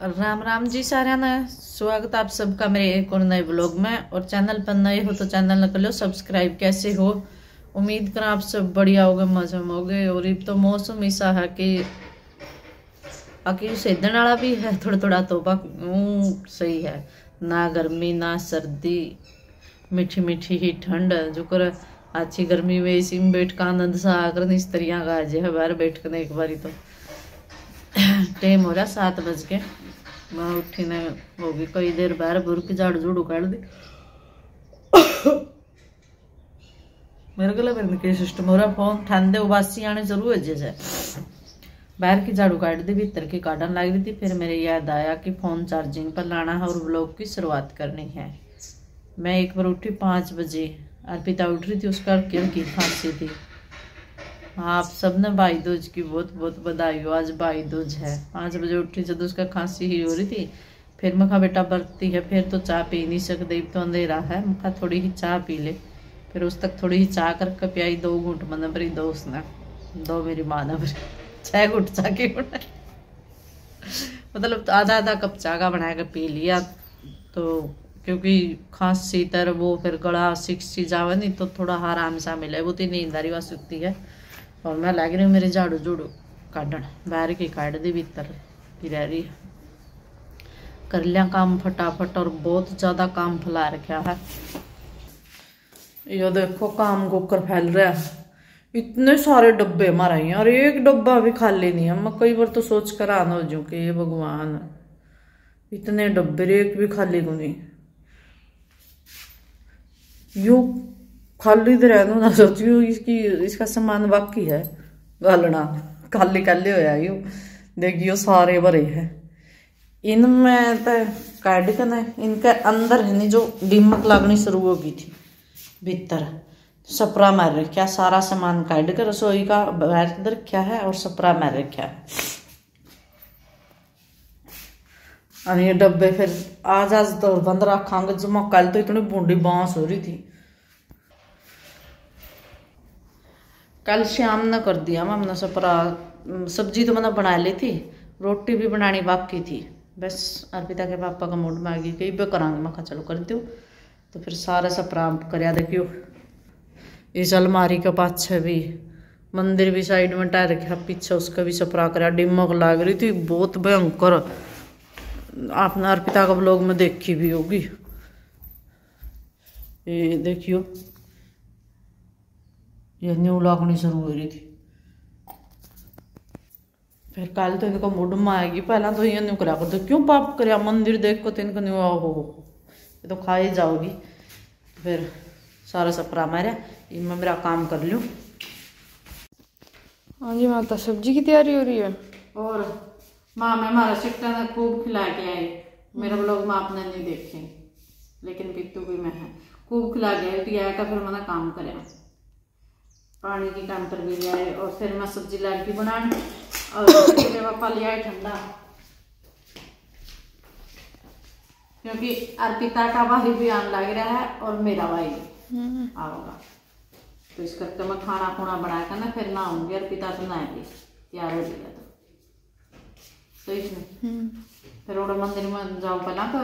राम राम जी सारे ने स्वागत आप सबका मेरे एक और नए ब्लॉग में। और चैनल पर नए हो तो चैनल कर लो सब्सक्राइब। कैसे हो? उम्मीद कर आप सब बढ़िया होगे, मजे में होगे। और अब तो मौसम ऐसा है कि सेधन वाला भी है थोड़ा थोड़ा, तो सही है ना, गर्मी ना सर्दी, मीठी मीठी ही ठंड। जो कर अच्छी गर्मी में इसी में बैठ का आनंद सा आकर इस तरह का आज है बाहर बैठ कर एक बारी। तो टाइम हो रहा 7 बज के, मैं उठी ने होगी कई देर बाहर बुर की झाड़ू झूड़ू काट दी। मेरे को लगा के सिस्टम हो रहा फोन ठंडे उबासी आने जरूर है जैसे बाहर की झाड़ू काट दी, भीतर की काटन लग रही थी। फिर मेरे याद आया कि फोन चार्जिंग पर लाना है और व्लॉग की शुरुआत करनी है। मैं एक बार उठी 5 बजे, अर्पिता उठ रही थी, उसका की खांसी थी। आप सबने भाई दूज की बहुत बहुत बधाई हो। आज भाई दूज है। 5 बजे उठी जब उसका खांसी ही हो रही थी। फिर मैं कहा बेटा बरती है, फिर तो चाय पी नहीं सकते, तो अंधेरा है। मैं कहा थोड़ी ही चाय पी ले। फिर उस तक थोड़ी ही चाय करके पियाई। 2 घूंट मैंने भरी, 2 उसने, 2 मेरी माँ ने भरी। 6 घूंट चाय की बनाई, मतलब आधा आधा कप चाय का बना के पी लिया। तो क्योंकि खांसी तर वो फिर गला सिक्स जावे नहीं तो थोड़ा आराम सा मिले, वो तो नींद आ रही वह सुती है। और मैं लग रही हूँ मेरे झाड़ू झूड़ू काटन, बाहर की काट दी, भीतर की रह रही है। कर लिया काम फटाफट, और बहुत ज्यादा काम फैला रखा है। ये देखो काम कुकर फैल रहा है। इतने सारे डब्बे हमारे यहाँ, और एक डब्बा भी खाली नहीं है। मैं कई बार तो सोच कर आना हो जाऊँ कि ये भगवान, इतने डब्बे एक भी खाली को नहीं। यू खाली तो रहना ना सोचियो, इसका सामान बाकी है गालना, खाली खाली होया यू देखियो सारे भरे हैं। इनमें तो काट के ना इनके अंदर है नहीं जो दीमक लगनी शुरू हो गई थी, भीतर सपरा मार रखा। सारा सामान काट के रसोई का बाहर रखा है और सपरा मार रखा है। और ये डब्बे फिर आज तो बंद रखांगे, जो कल तो इतनी बूंदी बांस हो रही थी। कल शाम ने कर दिया हमने सपरा। सब्जी तो मैंने बना ली थी, रोटी भी बनानी बाकी थी। बस अर्पिता के पापा का मूड में आ गई कहीं पे करांगे, मैं चलो कर दो। तो फिर सारा सपरा कर देखियो। इस अलमारी के पाछे भी मंदिर भी साइड में टायर रखा, पीछे उसका भी सपरा करा। डिमक लग रही थी बहुत भयंकर, आपने अर्पिता का ब्लॉग में देखी भी होगी। ये देखियो, ये न्यू लागनी शुरू हो रही थी। फिर कल तो इनको मूड में आएगी, पहला तो ये न्यू करा कर दो, क्यों पाप कर मंदिर देख को तो इनको न्यू हो ये तो खा ही जाओगी। फिर सारा सपरा मारा, मैं मेरा काम कर लूँ। हाँ जी माता, सब्जी की तैयारी हो रही है। और माँ में हमारा सिक्टा ने खूब खिला के आई। मेरा ब्लॉग में आपने नहीं देखे, लेकिन पित्तू भी मैं है खूब खिला के आया का। फिर मैंने काम करे, पानी की कैंपर भी लिया है। और फिर मैं सब्जी लगी बनाने, और पापा लिया है ठंडा, क्योंकि अर्पिता का भाई भी आने लग रहा है और मेरा भाई आऊंगा। तो इस करके मैं खाना खुना बना कर ना फिर नहाऊंगी। अर्पिता तो नहाएगी, तैयार हो गया तो इसमें फिर और मंदिर में जाओ, पहला तो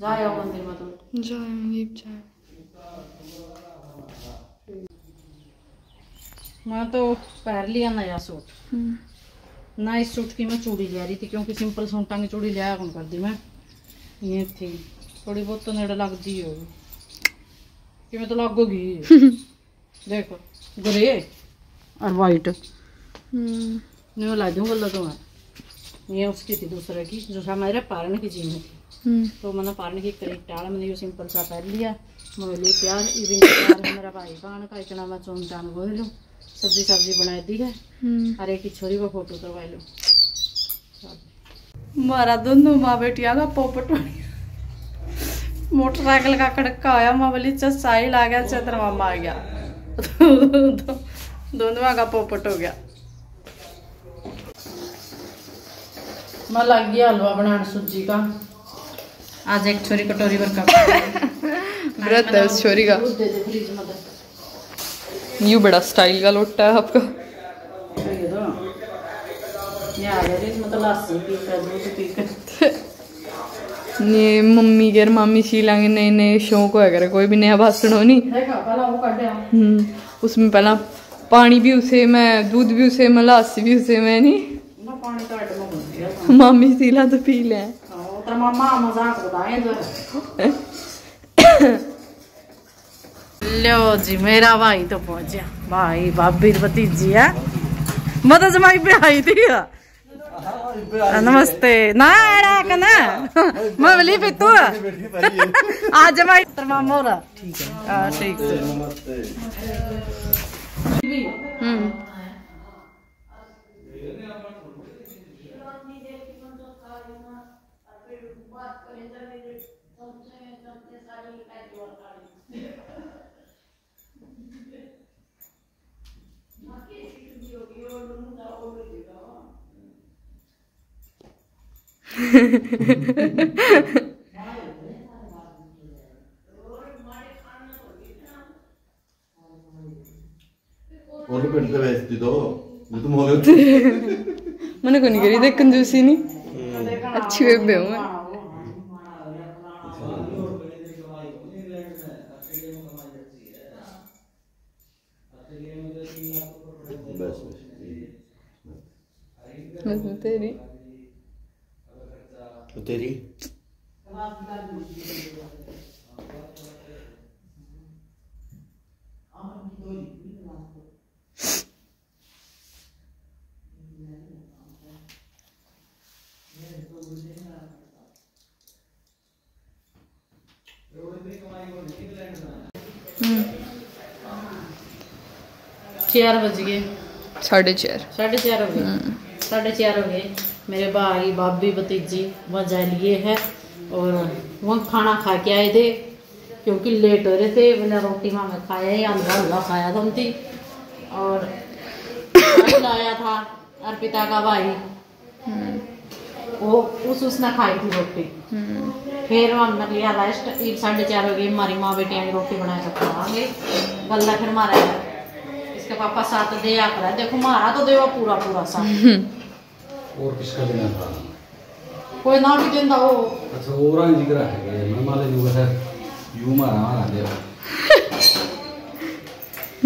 जाओ मंदिर में, तो जाए मैं तो पहन लिया नया सूट। ना इस सूट की मैं चूड़ी ले रही थी, क्योंकि सिंपल सूटा की चूड़ी लिया कौन कर दी मैं। ये थी थोड़ी बहुत तो नेड़े लगती होगी कि मैं तो लगोगी। देखो ग्रे और वाइट नहीं ला दूँ गला। तो मैं ये उसकी थी दूसरे की, जो हमारे पारण की चीज थी। तो मैंने पारण की करीब टाल मैंने ये सिंपल सा पहन लिया। मैं लिए प्यार प्यार है मेरा भाई बहन का, इतना मैं चौन चान बोल लूँ। सब्जी बना दी है, अरे की छोरी को फोटो करवा लो। मारा दोनों माँ बेटिया का पोपट मोटरसाइकिल का कड़का आया। माँ बोली साहिल आ गया, चतर मामा आ गया। दोनों का पोपट हो गया। मैं लग गया हलवा बनाने सूजी का। आज एक छोरी कटोरी भर का व्रत है उस छोरी का। यू बड़ा स्टाइल का लोटा है आपका। ये आ गया तो लस्सी पी कर दूध पी कर ये मम्मी के मामी शीलांगे नए नए शौक है करे कोई भी नया भाषण हो नहीं उसमें पहला पानी भी उसे मैं दूध भी उसे मैं लस्सी भी उसे मैं नहीं मामी शीला तो पी ले लो जी मेरा भाई तो पहुंच गया भाई भाभी भतीजी है मतलब जमाई पे आई थी नमस्ते ना ना मैं बोली भी तू आज जमाई मामा हो ठीक है ठीक से और पिंड से भेजती तो तुम हो गए मैंने को नहीं करी देख कंजूसी नहीं अच्छी बेबे हूँ मैं तेरी तेरी चार बज गए 4:30 हो गए 4:30 हो गए मेरे भाई भाभी भतीजी वहाँ जा लिए है और वहाँ खाना खा के आए थे क्योंकि लेट हो रहे थे मैंने रोटी माँ में खाया ही हल्का हल्का खाया था उनकी और लाया था अर्पिता का भाई वो उसने खाई थी रोटी फिर हमने लिया लास्ट 4:30 हो गई हमारी माँ बेटियाँ रोटी बना कर खावांगे गला फिर मारा इसके पापा साथ दे आकर देखो मारा तो देवा पूरा पूरा साथ और किसका देना था कोई ना भी देंदा हो अच्छा और जिक्र है मैं माले जो है यू मारा दे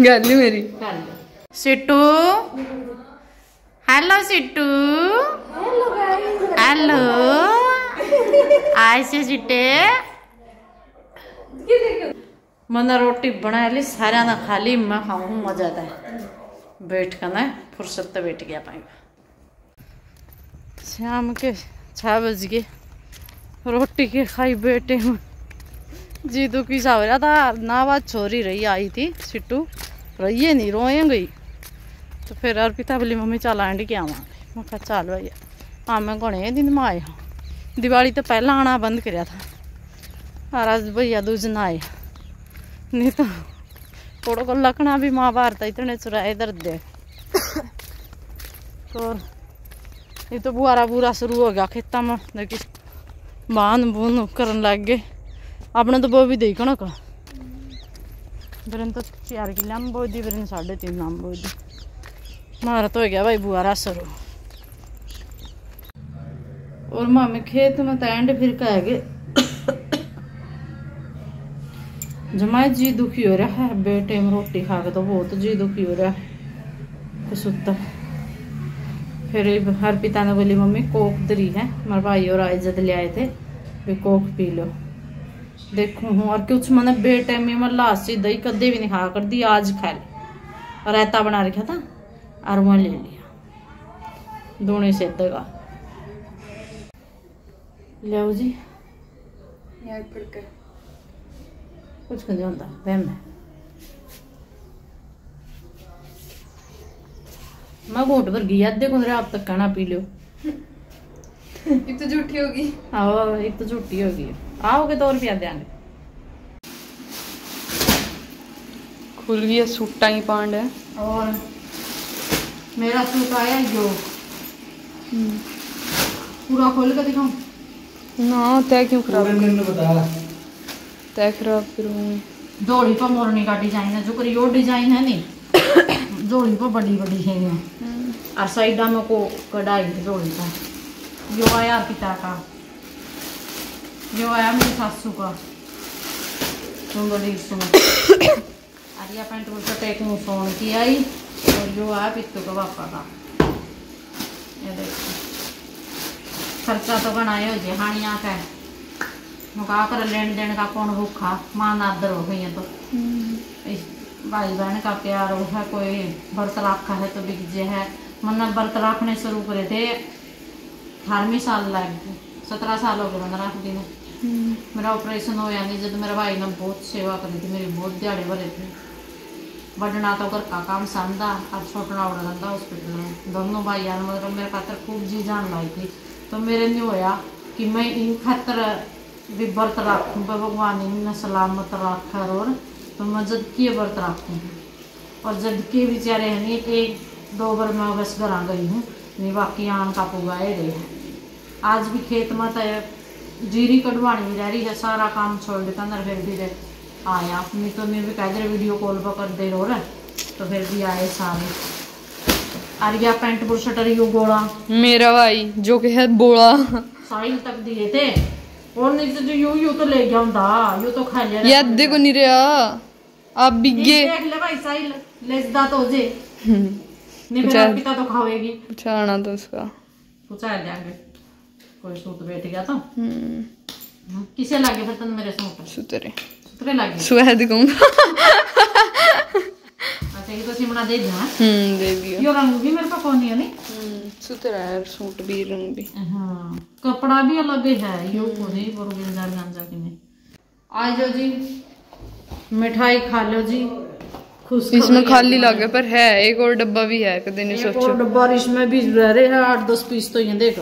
गाली मेरी सिट्टू हेलो सिट्टू हेलो ऐसे सिट्टे मैंने रोटी बना ली सारा ना खा ली मैं खाऊं मजा आता है बैठ कर ना फुर्सत तो बैठ गया पाएगा शाम के 6 बज गए रोटी के खाई बैठे हूँ जी तो किसा हो रहा था ना बात छोरी रही आई थी सिट्टू रही नहीं रोए गई तो फिर अर्पिता बोली मम्मी चल आंटी क्या आवांगे मैं कहा चल भैया हाँ मैं घने दिन में आया हूँ दिवाली तो पहला आना बंद कराया था और आज भैया दूज ना आए नहीं तो थोड़ा को लकना भी माँ बाहर था इतने चुराए दर्द दे तो ये तो बुआरा बुरा शुरू हो गया खेता में देखिए बांध बूंद करन लग गए अपने तो वो भी देखो ना का बरन तो 4 किलो आम बो दी बरन 3.5 आम बो दी मारा तो हो गया भाई बुआरा शुरू और मामे खेत में तो एंड फिर कहेंगे जमाई जी दुखी हो रहा है बेटे में रोटी खा के तो बहुत जी दुखी हो रहा है सुता फिर हर पिता ने बोली मम्मी कोक दरी है मेरे भाई और आयजत ले आए थे भी कोक पी लो देखूं हूँ और कुछ मैंने बेटे में मैं लासी दही कदे भी नहीं खा कर दी आज खा ली रायता बना रखा था और वहाँ ले लिया दोनों से दगा लियाओ जी यार पड़ के कुछ नहीं होता वहम है मैं घोट भर गई अद्धे को आप तक कहना पी लो एक तो झूठी होगी आओ एक तो झूठी होगी आओगे तो और भी देंगे खुल गया सूटा ही पांड है और मेरा सूट आया जो पूरा खोल कर दिखाऊं ना तय क्यों खराब बता तय खराब करूँगी जोड़ी पर मोरनी का डिजाइन है जो करी वो डिजाइन है नहीं जोड़ी पर बड़ी बड़ी है और साइडा में को कढ़ाई जोड़ी पर यो आया पिता का, यो आया मेरी सासू का, तुम बड़ी सुनो आरिया पैंट बुशर्ट एक मुँह सोन की आई, और यो आया पित्तू का पापा का। ये देखो खर्चा तो बनाए हो जे हानिया का मुका कर लेन देन का कौन भूखा, मां नादर हो गई है तो इस भाई बहन का प्यार हो है, कोई व्रत रखा है तो बिक जे है। मन व्रत रखने शुरू करे थे 18वें साल लग गई, 17 साल हो गए मन रखती ने। मेरा ऑपरेशन होया नहीं जब मेरे भाई ने बहुत सेवा करी थी, मेरी बहुत दिहाड़े भरे थे। बढ़ना तो घर का काम सांदा और छोटना उड़ रहा हॉस्पिटल में, दोनों भाई मतलब मेरे खातर खूब जी जान लाई थी। तो मेरे नहीं होया कि मैं इन खातर भी व्रत रखूँ, भगवान इन सलामत रखा, और तो मैं जब की व्रत रखूँ। और जब के बेचारे है नहीं 1-2 बार मैं बस घर आ गई हूँ, नहीं बाकी आन का पुगाए रहे हैं। आज भी खेत में तो जीरी कटवानी रह रही है, सारा काम छोड़ देता अंदर, फिर भी आया। नहीं तो मैं भी कह दे वीडियो कॉल पर कर दे रो रहा, तो फिर भी आए सारे। आरिया पैंट बुशर्ट यो गोला मेरा भाई जो कि है बोला साहिल तक दिए थे, और नहीं तो यू तो ले गया था, यू तो खा लिया याद देखो नहीं रहा आप बिगे देख ले भाई साहिल लेजदा तो जे नहीं मेरा पिता तो खावेगी, पूछाना तो उसका पूछा जाएंगे। कोई सूत बैठ गया तो किसे लागे फिर तन मेरे सूत सुतरे सुतरे लागे सुहद कहूँगा। अच्छा ये तो सिमड़ा दे दूँ दे दियो। यो रंग भी मेरे पास कौन है नहीं सुतरा है सूट भी रंग भी। हाँ कपड़ा भी अलग है, यो को नहीं बोरो बिंजार गांजा की में। आ जाओ जी मिठाई खा लो जी, खुश इसमें खाली लगे पर है एक और डब्बा भी है, कदे नहीं सोचो। और डब्बा इसमें भी रह रहे हैं 8-10 पीस तो ये देख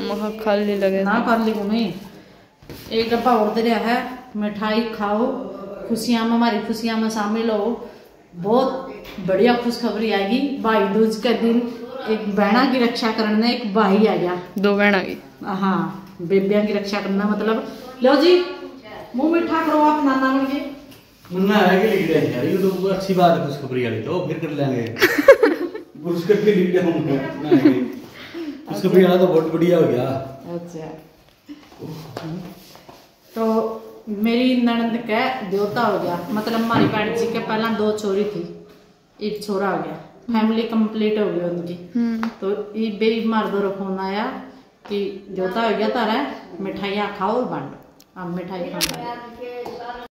महा खाली लगे ना कर ली नहीं। एक डब्बा और दे रहा है, मिठाई खाओ, खुशियां में हमारी खुशियां में शामिल हो। बहुत बढ़िया खुशखबरी आएगी। भाई दूज के दिन एक बहना की रक्षा करने एक भाई आ गया, 2 बहना की। हाँ बेबिया की रक्षा करना मतलब। लो जी मुंह मीठा करो आप नाना बन के। मुन्ना है कि लिख रहे हैं ये तो अच्छी बात है, खुशखबरी वाली तो फिर कर लेंगे। पुरुष करके लिख रहे होंगे खुशखबरी वाला तो बहुत बढ़िया हो गया। अच्छा तो मेरी ननद का देवता हो गया, मतलब हमारी पैट जी के पहला 2 छोरी थी, एक छोरा हो गया, फैमिली कंप्लीट हो गई उनकी। तो ये बेरी मर्दों फोन आया कि देवता हो गया तारा, मिठाइयाँ खाओ और बांटो। अब मिठाई खाना